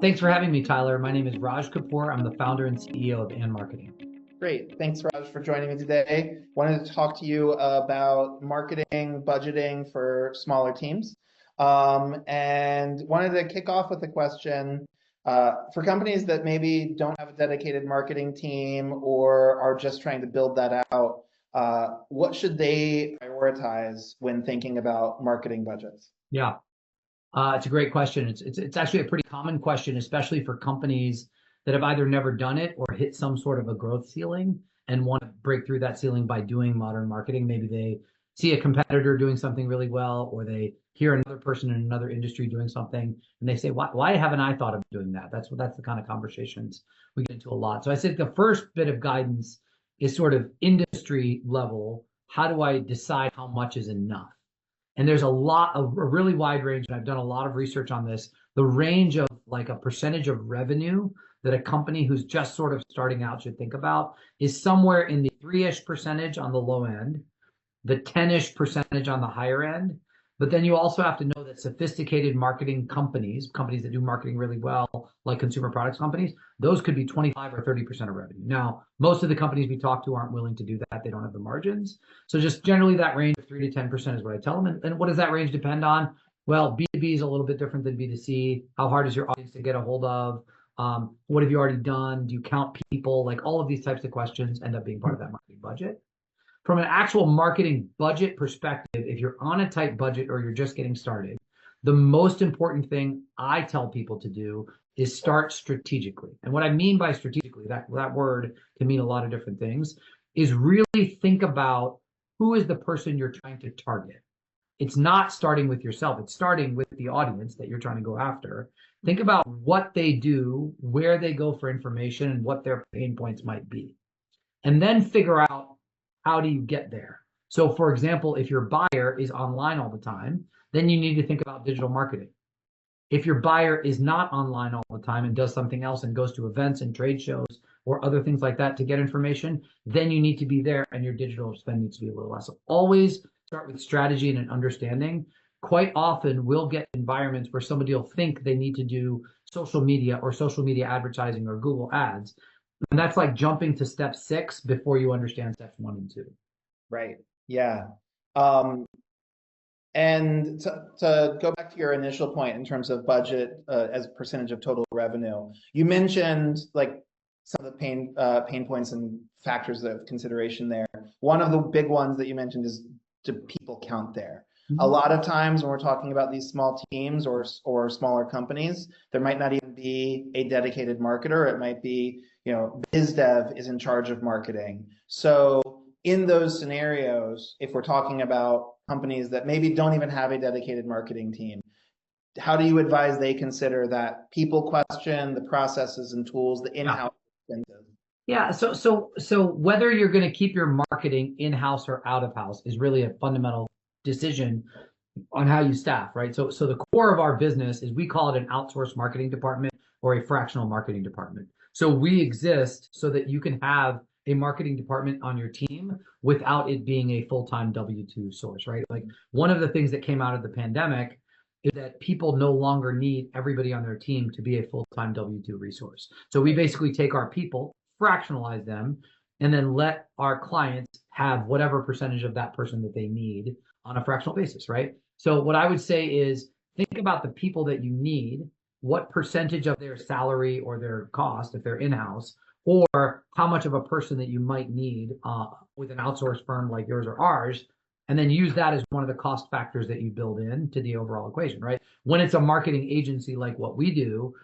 Thanks for having me, Tyler. My name is Raj Kapur. I'm the founder and CEO of And Marketing. Great. Thanks, Raj, for joining me today. Wanted to talk to you about marketing, budgeting for smaller teams. And wanted to kick off with a question for companies that maybe don't have a dedicated marketing team or are just trying to build that out. What should they prioritize when thinking about marketing budgets? Yeah, it's a great question. It's actually a pretty common question, especially for companies that have either never done it or hit some sort of a growth ceiling and want to break through that ceiling by doing modern marketing. Maybe they see a competitor doing something really well, or they hear another person in another industry doing something, and they say, "Why haven't I thought of doing that?" That's the kind of conversations we get into a lot. So I said the first bit of guidance is sort of industry level. How do I decide how much is enough? And there's a really wide range, and I've done a lot of research on this. The range of like a percentage of revenue that a company who's just sort of starting out should think about is somewhere in the 3-ish percentage on the low end, the 10-ish percentage on the higher end. But then you also have to know that sophisticated marketing companies, companies that do marketing really well, like consumer products companies, those could be 25 or 30% of revenue. Now, most of the companies we talk to aren't willing to do that. They don't have the margins. So just generally that range of 3 to 10% is what I tell them. And what does that range depend on? Well, B2B is a little bit different than B2C. How hard is your audience to get a hold of? What have you already done? Do you count people? Like all of these types of questions end up being part of that marketing budget. From an actual marketing budget perspective, if you're on a tight budget or you're just getting started, the most important thing I tell people to do is start strategically. And what I mean by strategically, that word can mean a lot of different things, is really think about who is the person you're trying to target. It's not starting with yourself. It's starting with the audience that you're trying to go after. Think about what they do, where they go for information, and what their pain points might be. And then figure out, how do you get there? So for example, if your buyer is online all the time, then you need to think about digital marketing. If your buyer is not online all the time and does something else and goes to events and trade shows or other things like that to get information, then you need to be there and your digital spend needs to be a little less. So always start with strategy and an understanding. Quite often we'll get environments where somebody will think they need to do social media or social media advertising or Google ads. And that's like jumping to step 6 before you understand steps 1 and 2. Right. Yeah. Um, and to go back to your initial point in terms of budget as a percentage of total revenue, you mentioned like some of the pain points and factors of consideration there. One of the big ones that you mentioned is, do people count there? A lot of times when we're talking about these small teams or smaller companies, there might not even be a dedicated marketer. It might be, biz dev is in charge of marketing. So in those scenarios, if we're talking about companies that maybe don't even have a dedicated marketing team, how do you advise they consider that people question, the processes and tools, the in-house? Yeah, so whether you're going to keep your marketing in-house or out of house is really a fundamental decision on how you staff, right? So the core of our business is we call it an outsourced marketing department or a fractional marketing department. So we exist so that you can have a marketing department on your team without it being a full-time W-2 source, right? Like one of the things that came out of the pandemic is that people no longer need everybody on their team to be a full-time W-2 resource. So we basically take our people, fractionalize them, and then let our clients have whatever percentage of that person that they need on a fractional basis, right? So what I would say is think about the people that you need, what percentage of their salary or their cost, if they're in-house, or how much of a person that you might need with an outsourced firm like yours or ours, and then use that as one of the cost factors that you build in to the overall equation, right? When it's a marketing agency like what we do,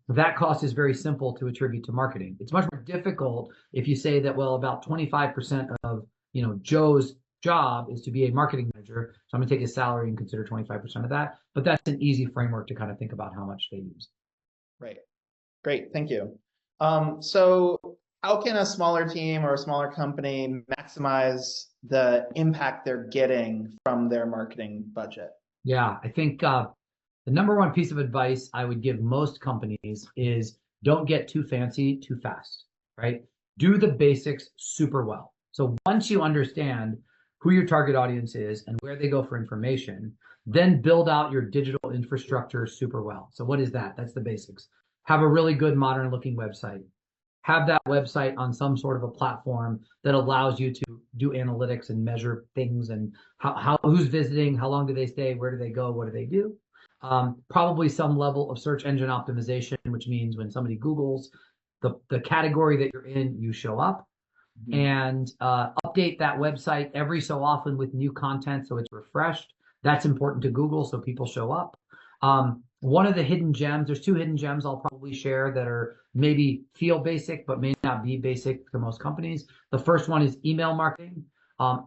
that cost is very simple to attribute to marketing. It's much more difficult if you say that, well, about 25% of Joe's job is to be a marketing manager, so I'm going to take his salary and consider 25% of that. But that's an easy framework to kind of think about how much they use. Right. Great. Thank you. So how can a smaller team or a smaller company maximize the impact they're getting from their marketing budget? Yeah, I think the number one piece of advice I would give most companies is don't get too fancy too fast, right? Do the basics super well. So once you understand who your target audience is and where they go for information, then build out your digital infrastructure super well. So what is that? That's the basics. have a really good modern looking website. Have that website on some sort of a platform that allows you to do analytics and measure things and how who's visiting, how long do they stay, where do they go, what do they do. Probably some level of search engine optimization, which means when somebody Googles the category that you're in, you show up. And update that website every so often with new content so it's refreshed. That's important to Google so people show up. One of the hidden gems, there's two hidden gems I'll probably share that are maybe feel basic but may not be basic to most companies. The first one is email marketing.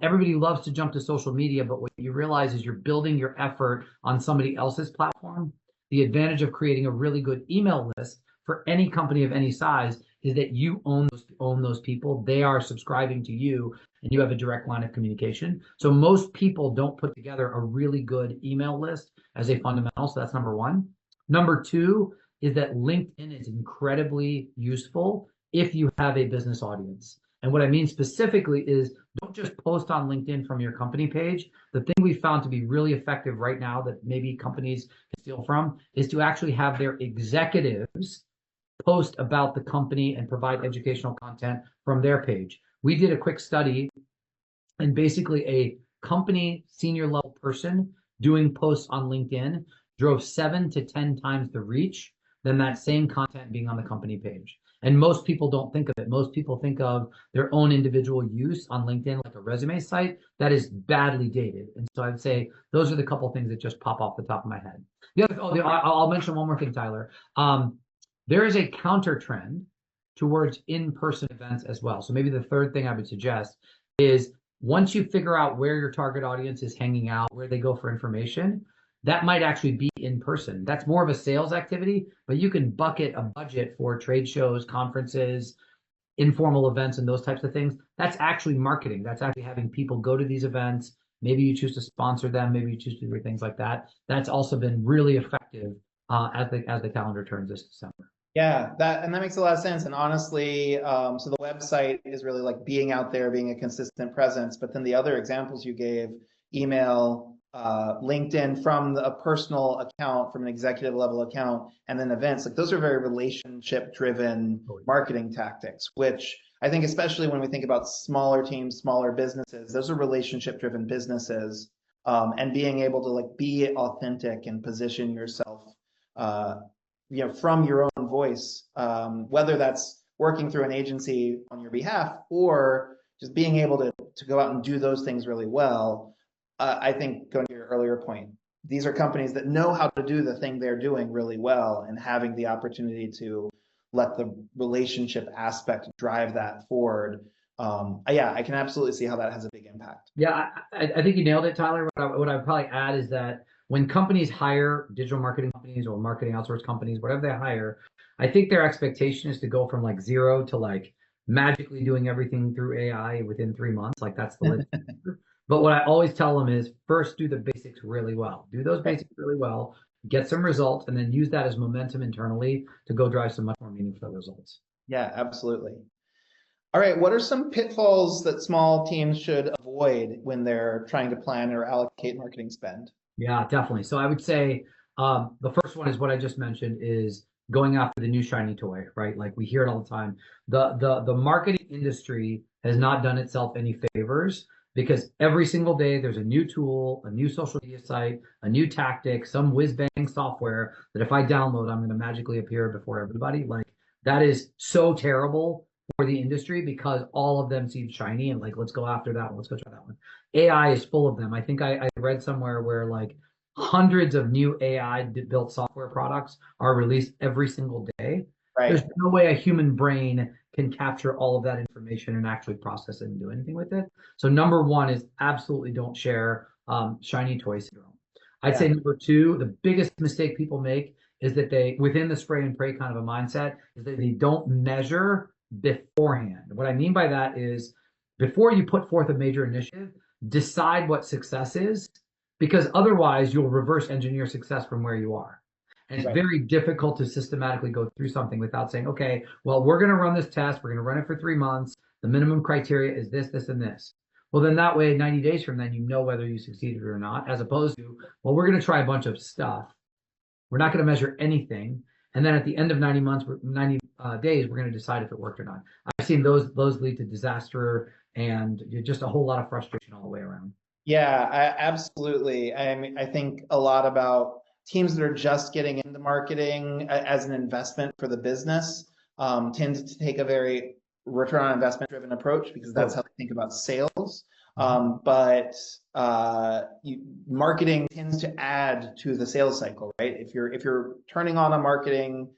Everybody loves to jump to social media, but what you realize is you're building your effort on somebody else's platform. The advantage of creating a really good email list for any company of any size is that you own those people. They are subscribing to you, and you have a direct line of communication. So most people don't put together a really good email list as a fundamental. So that's number one. Number two is that LinkedIn is incredibly useful if you have a business audience. And what I mean specifically is don't just post on LinkedIn from your company page. The thing we found to be really effective right now that maybe companies can steal from is to actually have their executives post about the company and provide educational content from their page. We did a quick study, and basically a company senior level person doing posts on LinkedIn drove 7 to 10 times the reach than that same content being on the company page. And most people don't think of it. Most people think of their own individual use on LinkedIn like a resume site that is badly dated. And so I'd say those are the couple things that just pop off the top of my head. I'll mention one more thing, Tyler. There is a counter trend towards in-person events as well. So maybe the third thing I would suggest is once you figure out where your target audience is hanging out, where they go for information, that might actually be in person. That's more of a sales activity, but you can bucket a budget for trade shows, conferences, informal events, and those types of things. That's actually marketing. That's actually having people go to these events. Maybe you choose to sponsor them. Maybe you choose to do things like that. That's also been really effective as the calendar turns this December. Yeah, that makes a lot of sense. And honestly, so the website is really like being out there, being a consistent presence. But then the other examples you gave, email, LinkedIn from a personal account, from an executive level account, and then events, like those are very relationship driven marketing tactics, which I think, especially when we think about smaller teams, smaller businesses, those are relationship driven businesses. And being able to like be authentic and position yourself from your own voice, whether that's working through an agency on your behalf or just being able to go out and do those things really well. I think, going to your earlier point, these are companies that know how to do the thing they're doing really well, and having the opportunity to let the relationship aspect drive that forward. I can absolutely see how that has a big impact. Yeah, I think you nailed it, Tyler. What I would probably add is that when companies hire digital marketing companies or marketing outsource companies, whatever they hire, I think their expectation is to go from like zero to like magically doing everything through AI within 3 months. Like that's the list. But what I always tell them is first do the basics really well. Do those basics really well, get some results, and then use that as momentum internally to go drive some much more meaningful results. Yeah, absolutely. All right, what are some pitfalls that small teams should avoid when they're trying to plan or allocate marketing spend? Yeah, definitely. So I would say the first one is what I just mentioned is going after the new shiny toy, right? Like we hear it all the time. The marketing industry has not done itself any favors because every single day there's a new tool, a new social media site, a new tactic, some whiz bang software that if I download, I'm going to magically appear before everybody. Like that is so terrible for the industry because all of them seem shiny and like, let's go after that one. Let's go try that one. AI is full of them. I think I read somewhere where like hundreds of new AI built software products are released every single day. Right. There's no way a human brain can capture all of that information and actually process it and do anything with it. So number one is absolutely don't share shiny toy syndrome. I'd say number two, the biggest mistake people make is that they, within the spray and pray kind of a mindset, is that they don't measure beforehand. What I mean by that is before you put forth a major initiative, decide what success is, because otherwise you'll reverse engineer success from where you are. And it's very difficult to systematically go through something without saying, okay, well, we're going to run this test. We're going to run it for 3 months. The minimum criteria is this, this, and this. Well, then that way, 90 days from then, you know whether you succeeded or not, as opposed to, well, we're going to try a bunch of stuff. We're not going to measure anything. And then at the end of 90 months, 90 days, we're going to decide if it worked or not. I've seen those lead to disaster and just a whole lot of frustration all the way around. Yeah, absolutely. I mean, I think a lot about teams that are just getting into marketing as an investment for the business tend to take a very return on investment driven approach because that's how they think about sales. But marketing tends to add to the sales cycle, right? If you're turning on a marketing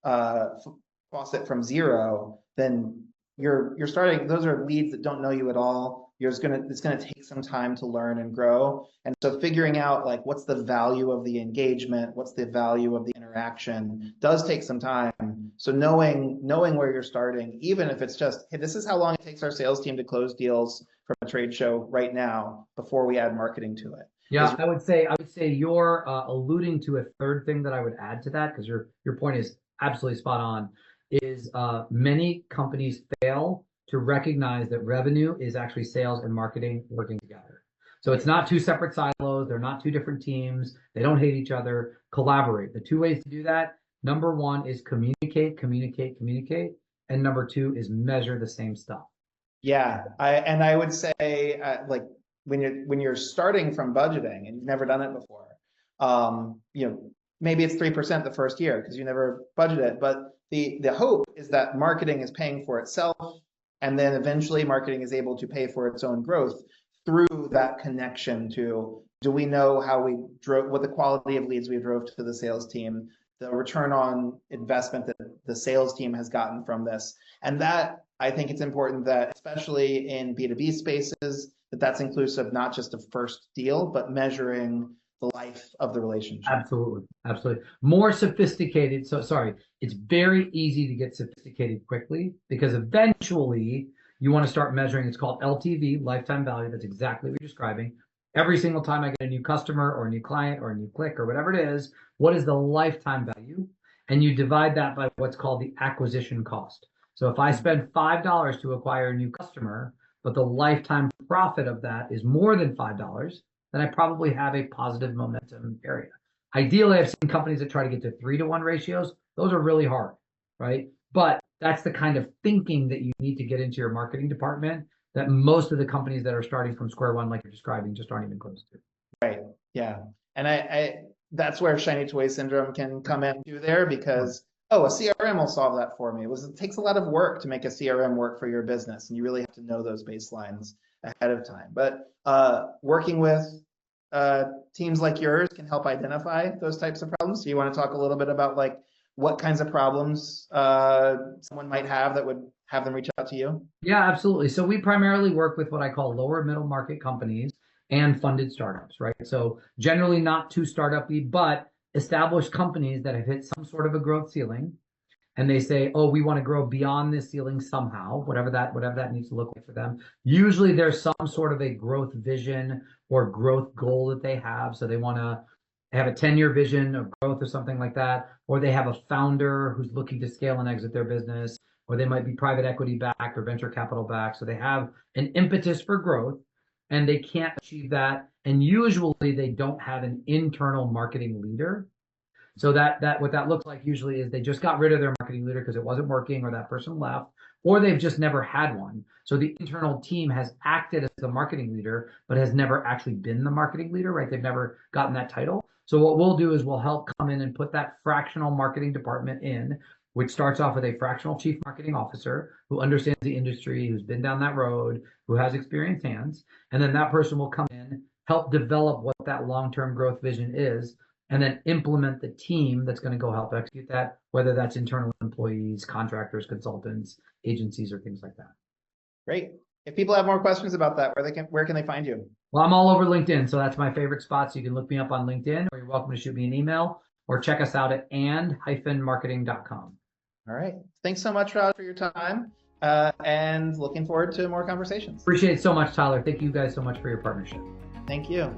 faucet from zero, then you're starting. Those are leads that don't know you at all. It's gonna take some time to learn and grow. And so figuring out like what's the value of the engagement, what's the value of the interaction does take some time. So knowing where you're starting, even if it's just, hey, this is how long it takes our sales team to close deals from a trade show right now before we add marketing to it. Yeah, I would say you're alluding to a third thing that I would add to that, because your point is absolutely spot on, is many companies fail to recognize that revenue is actually sales and marketing working together. So it's not two separate silos. They're not two different teams. They don't hate each other. Collaborate. The two ways to do that, number one is communicate. And number two is measure the same stuff. Yeah, I would say like when you're starting from budgeting and you've never done it before, maybe it's 3% the first year because you never budgeted, but the hope is that marketing is paying for itself, and then eventually marketing is able to pay for its own growth through that connection to, do we know how we drove, what the quality of leads we drove to the sales team, the return on investment that the sales team has gotten from this. And that, I think it's important that, especially in B2B spaces, that's inclusive not just of first deal, but measuring the life of the relationship. Absolutely. More sophisticated. So sorry, it's very easy to get sophisticated quickly because eventually you want to start measuring. It's called LTV, lifetime value. That's exactly what you're describing. Every single time I get a new customer or a new client or a new click or whatever it is, what is the lifetime value? And you divide that by what's called the acquisition cost. So if I spend $5 to acquire a new customer, but the lifetime profit of that is more than $5, then I probably have a positive momentum area. Ideally, I've seen companies that try to get to 3-to-1 ratios. Those are really hard, right? But that's the kind of thinking that you need to get into your marketing department that most of the companies that are starting from square one, like you're describing, just aren't even close to. Right. Yeah. And I that's where shiny toy syndrome can come in through there, because a CRM will solve that for me. It takes a lot of work to make a CRM work for your business, and you really have to know those baselines ahead of time. But working with teams like yours can help identify those types of problems. So you want to talk a little bit about like what kinds of problems someone might have that would have them reach out to you? Yeah, absolutely. So we primarily work with what I call lower middle market companies and funded startups, right? So generally not too startup-y, but established companies that have hit some sort of a growth ceiling, and they say, oh, we want to grow beyond this ceiling somehow, whatever that needs to look like for them. Usually there's some sort of a growth vision or growth goal that they have. So they want to have a 10-year vision of growth or something like that, or they have a founder who's looking to scale and exit their business, or they might be private equity backed or venture capital backed. So they have an impetus for growth and they can't achieve that. And usually they don't have an internal marketing leader. So that what that looks like usually is they just got rid of their marketing leader because it wasn't working, or that person left, or they've just never had one. So the internal team has acted as the marketing leader, but has never actually been the marketing leader, right? They've never gotten that title. So what we'll do is we'll help come in and put that fractional marketing department in, which starts off with a fractional chief marketing officer who understands the industry, who's been down that road, who has experienced hands. And then that person will come in, help develop what that long-term growth vision is, and then implement the team that's going to go help execute that, whether that's internal employees, contractors, consultants, agencies, or things like that. Great. If people have more questions about that, where can they find you? Well, I'm all over LinkedIn, so that's my favorite spot. So you can look me up on LinkedIn, or you're welcome to shoot me an email, or check us out at and-marketing.com. All right. Thanks so much, Raj, for your time, and looking forward to more conversations. Appreciate it so much, Tyler. Thank you guys so much for your partnership. Thank you.